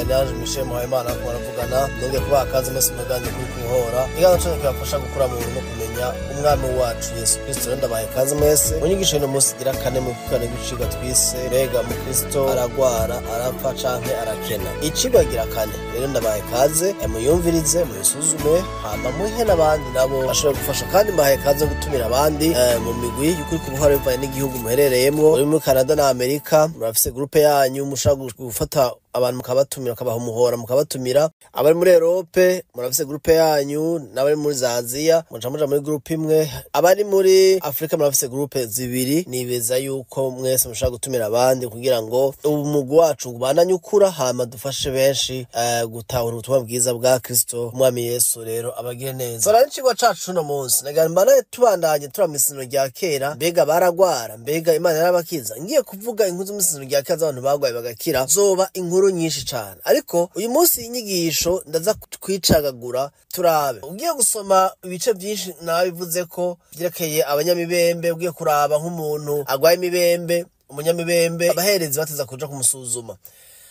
Naje Michel Muhayimana ko baravugana nenge kuba akazi mese maganje kuri kuhora igano cyo kibafasha gukura mu bintu kumenya umwami wacu Yesu Kristo ndabaye kazi mese munyigisho no musigira kane mu kukane guciga twise rega mu Kristo aragwara arapfa canke arakena icibagira kane rero ndabaye kaze muyumvirize muyisuzume hama muhe nabandi nabo bashobora gufasha kandi mbaye kaze gutumira abandi mu migwi y'ukuri kubuhara bivaye n'igihugu muherereyemo uri mu Canada na Amerika murafise groupe yanyu mushaka gufata abantu mukabatumira kabaho muhora mukabatumira abari muri Europe murafise groupe yanyu nabari muri Aziya muja muri groupe imwe abari muri Afrika murafise groupe zibiri nibeza yuko mwese mushaka gutumira abandi kugira ngo umugwi wacu ubandanye ukura hama dufashe benshi gutahura ubutumwa bwiza bwa Kristo umwami Yesu rero abagire neza sorani cigwa cacu no munsi nagamba naye tubandanye turamisino rya kera mbega baragwara mbega Imana yarabakiza ngiye kuvuga inkuru z'umusino rya kera abantu bagwaye bagakira zoba inkuru nyinshi cyane ariko uyu munsi inyigisho ndaza kwicagagura turabe ugiye gusoma ibice byinshi nabivuze ko byerekeye abanyamibembe ugiye kuraba nk'umuntu agwaye imibembe umunyamibembe abaherezi bateza kuja kumusuzuma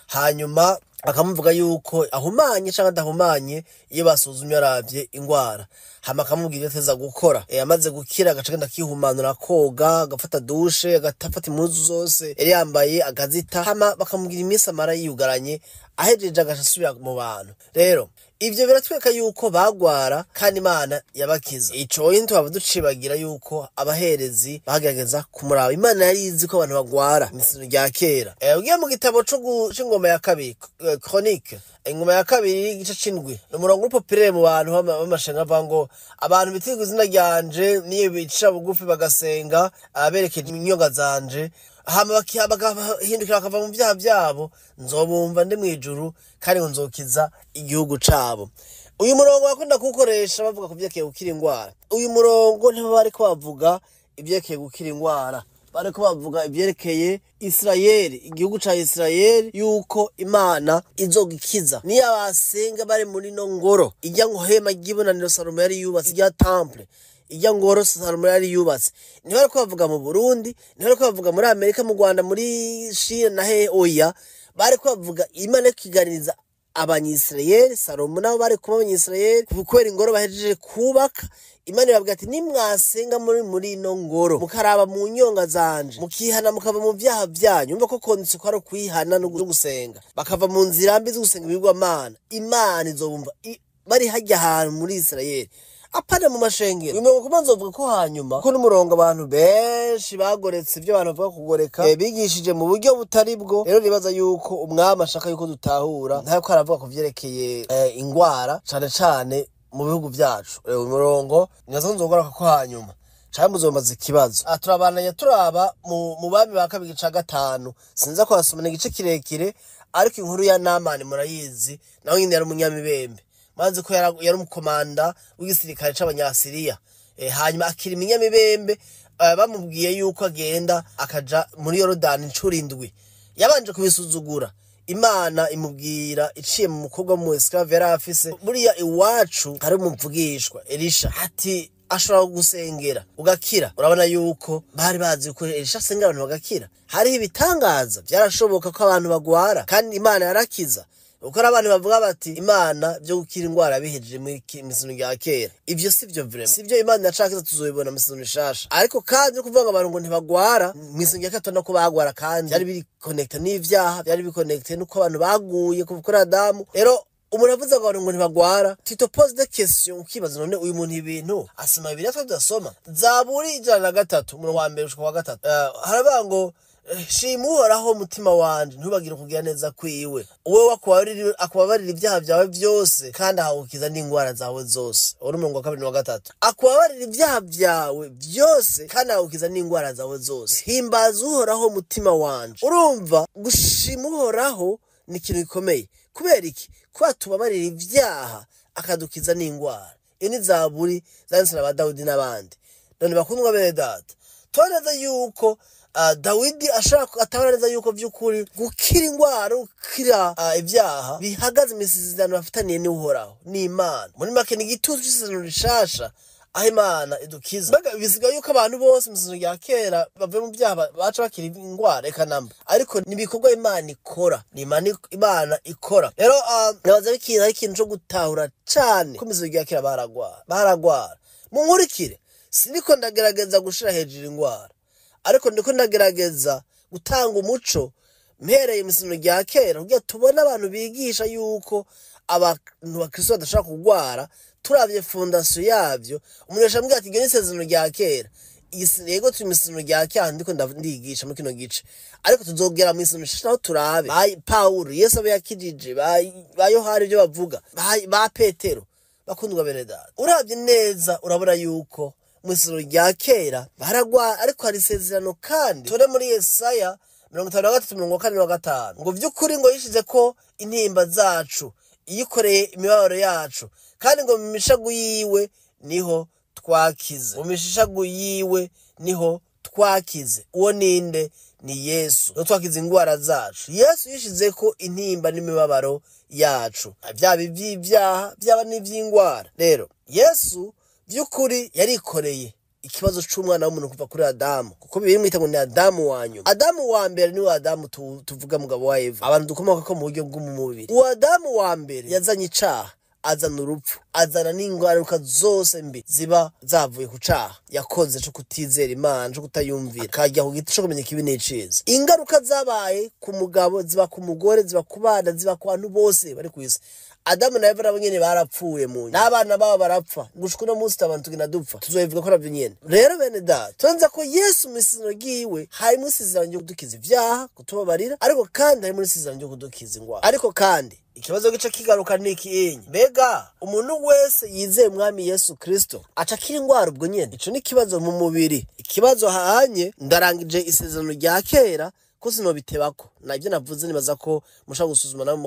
hanyuma akamuvuga yuko ahumanye cyangwa adahumanye iyo basuzumye aravye ingwara hama akamubwira ateza gukora amaze gukira agacagenda kihumanura koga agafata dushe agatafata impuzu zose yari yambaye agazita hama bakamubwira iminsi amara yiyugaranye ahejeje agashasubira mu bantu rero ivyo biratweka yuko bagwara kandi Imana yabakiza ico into abaducibagira yuko abaherezi bagerageza kumuraba Imana yari izi ko abantu bagwara imisino rya kera ugiye mu gitabo c'ingoma ya kabiri chronique ingoma ya kabiri igice c'indwi n'umurongo upopirere mu bantu b'amashenga avango abantu bitiga izina ryanje niyo bica bugufi bagasenga aberekeje inyonga zanje hama bakahindukira bakava mu byaha byabo nzobumva ndi mwijuru kandi nzokiza igihugu cabo uyu murongo bakunda kukoresha bavuga ku byerekeye gukira ingwara uyu murongo ntiba bariko bavuga ibyerekeye gukira ingwara bariko bavuga ibyerekeye Israeli igihugu ca Israeli yuko Imana izogikiza niyo basenga bari muri no ngoro ijya ngo hema gibonaniro Salomo yari yubatse ijya temple ijya ngoro Salomo yari yubatse niho bariko bavuga mu Burundi niho bariko bavuga muri Amerika mu Rwanda muri China na he oya bariko bavuga Imana kiganiriza abanyisraeli Salomo nabo bari kuba abanyisraeli kubera ingoro bahejeje kubaka Imana yababwira ati nimwasenga muri no ngoro mukaraba mu nyonga zanje mukihana mukava mu byaha byanyu umva ko konditse ko ari kwihana no gusenga bakava mu nzira mbi zo gusenga ibigwamana Imana izobumva bari hajya ahantu muri Israeli apana mu mashengero umuntu kubanzovuga ko hanyuma ko n'umurongo abantu benshi bagoretse ibyo abantu bavuga kugoreka bigishije mu buryo butari bwo rero nibaza yuko umwami ashaka yuko dutahura ntako aravuga ku vyerekeye ingwara cane mu bihugu byacu umurongo nyazo nzogora ko hanyuma cyane muzomaze ikibazo turabandanya turaba mu bami ba kabiri ca gatanu sinza ko asomana igice kirekire ariko inkuru ya Namani murayizi nawe nyine yari umunyamibembe maze ko yari umukomanda w'igisirikare c'abanyasiriya hanyuma akiri iminyamibembe bamubwiye yuko agenda akaja muri Yorodani incuro 7 yabanje kubisuzugura Imana imubwira iciye mu mukobwa mu esclave yari afise buriya iwacu hari umuvugishwa Elisha ati ashobora gusengera ugakira urabona yuko bari bazi ko Elisha asengera abantu bagakira hari ibitangaza byarashoboka ko abantu bagwara kandi Imana yarakiza uko abantu bavuga bati Imana byo gukira ingwara bihejeje mu misino ya kera ivyo sivyo vraiment sivyo Imana yashaka tuzobibona mu misino shasha ariko kandi kuvuga abantu ngo ntibagwara mu misino ya katona ko bagwara kandi yari biri connected n'ivyaha byari bi connected nuko abantu baguye kuri Adamu rero umuntu avuze ngo abantu ngo ntibagwara tito pose de question ukibaza none uyu muntu ibintu asoma ibiri twasoma Zaburi 103 umurongo wa 1 ushika wa 3 haravuga ngo shimuhoraho mutima wanje ntubagire kugira neza kwiwe uwe akubabarira ibyaha byawe byose kandi ahawukiza n'ingwara zawe zose uri umurongo wa 2 wa 3 akubabarira ibyaha byawe byose kandi ahawukiza n'ingwara zawe zose himbaza uhoraho mutima wanje urumva gushimuhoraho ni ikintu gikomeye kubera iki kwa tubabarira ibyaha akadukiza n'ingwara ini Zaburi zanditswe na Dawidi n'abandi none bakundwa bene data toneza yuko Dawidi ashaka atabareza yuko byukuri gukira ingwara ukira ibyaha bihagaze imisizano bafitaniye n'uhoraho n'Imana muri make ni gitutu cy'isezerano rishasha aho Imana idukiza. Mbega bisiga yuko abantu bose mu isezerano rya kera bavuye mu byaha baca bakira ingwara reka namba, ariko nibikorwa Imana ikora, ni Imana ikora. Rero nabaza bikintu ari ikintu cyo gutahura cyane ko mu isezerano rya kera baragwara. Munkurikire, siniko ndagerageza gushira hejuru ingwara, ariko ndiko ndagerageza gutanga umuco mpereye mu isezerano rya kera kugira tubone abantu bigisha yuko abantu bakristo badashaka kugwara. Turavye fondation yavyo, umuntu yashambwiye ati gene isezerano rya kera, yego turi mu isezerano rya kera ndiko ndigisha muri kino gice, ariko tuzogera mu isezerano naho turabe Paulo Yesu abe yakijije ba Yohana ibyo bavuga, ba Petero bakundwa bene data. Uravye neza urabona yuko mu isezerano rya kera baragwa, ariko hari isezerano kandi tore muri Yesaya 53:45 ngo vy'ukuri ngo yishize ko intimba zacu, yikoreye imibabaro yacu, kandi ngo mu mishagu yiwe niho twakize. Mu mishagu yiwe niho twakize. Uwo ninde? Ni Yesu. No twakize ingwara zacu. Yesu yishize ko intimba n'imibabaro yacu, byaba ivy'ibyaha byaba n'ivy'ingwara. Rero Yesu by'ukuri yarikoreye ikibazo c'umwana w'umuntu kuva kuri Adamu, kuko bibiri mwita ngo ni Adamu wanyu. Adamu wa mbere ni wa Adamu tuvuga mugabo wa Eva, abantu dukomoka ko mu buryo bw'umubiri. Uwo Adamu wa mbere yazanye icaha, azana urupfu, azana n'ingaruka zose mbi ziba zavuye ku caha yakoze cyo kutizera Imana, cyo kutayumvira, akajya ku giti cyo kumenya ikibi n'iciza. Ingaruka zabaye ku mugabo, ziba ku mugore, ziba ku bana, ziba ku bantu bose bari ku isi. Adamu na Eva nabo nyene barapfuye mu n'abana babo barapfa, gushika no munsi abantu tugenda dupfa, tuzobivuga ko navyo nyene. Rero bene data, tonza ko Yesu mu isezerano ryiwe hari mu isezerano ryo kudukiza ivyaha, kutubabarira, ariko kandi hari mu isezerano ryo kudukiza ingwara. Ariko kandi ikibazo gice kigaruka niki mbega umuntu wese yizeye Umwami Yesu Kristo aca kiri ingwara ubwo nyene? Ico ni kibazo mu mubiri. Ikibazo hanye ndarangije isezerano rya kera ko sinobitebako, nabyo navuze nibaza ko musha gusuzuma nawe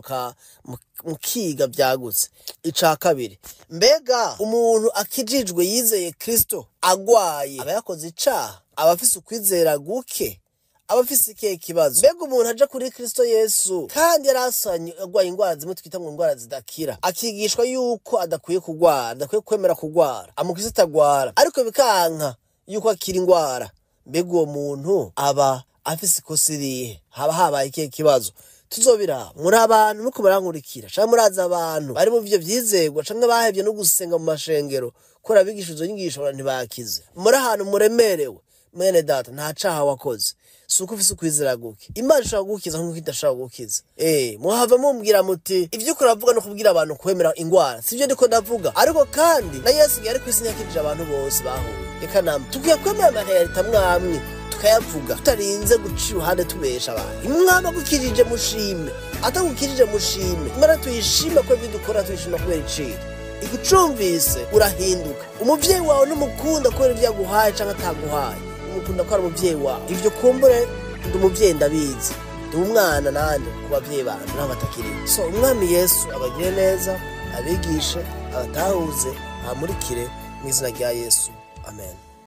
mukiga byagutse. Ica kabiri, mbega umuntu akijijwe yizeye Kristo agwaye aba yakoze icaha, aba afise ukwizera guke, aba afise ikihe kibazo? Mbega umuntu aje kuri Kristo Yesu kandi yarasanye agwaye ingwara zimwe twita ngo ingwara zidakira, akigishwa yuko adakwiye kugwara, adakwiye kwemera kugwara, amukristo atagwara, ariko bikanka yuko akira ingwara, mbega uwo muntu aba afise ikosiriye, haba habaye ikihe kibazo? Tuzobira muri abantu nuko barankurikira, cyangwa muraza abantu bari mu byo vyizegwa, cyangwa bahevye no gusenga mu mashengero kora bigishizo nyigisho abantu ntibakize. Muri ahantu muremerewe mwene data, nta caha wakoze, suko ufise ukwizera guke, Imana ishaka gukiza nkuko idashaka gukiza. Muhava mumbwira muti ivyo kuravuga no kubwira abantu kwemera ingwara, sivyo ndiko ndavuga. Ariko kandi na Yesu yari kwisinyakirije abantu bose bahuye. Reka namwe tugiye kwemera amaherita mwamwe tukayavuga tutarinze guca iruhande tubesha abantu. Imwama gukirije mushime, atagukirije mushime, Imana tuyishime ko ibyo dukora tuyishima kubera iciro. Igucumvise urahinduka. Umuvyeyi wawe n'umukunda kubera ibyo yaguhaye canke ataguhaye, umukunda ko ari umuvyeyi wawe. Ivyo kumbure ndi umuvyeyi ndabizi, ndi umwana nande ku bavyeyi bantu nabo batakiriho. So Umwami Yesu abagire neza, abigishe, abatahuze, amurikire mu izina rya Yesu. Amen.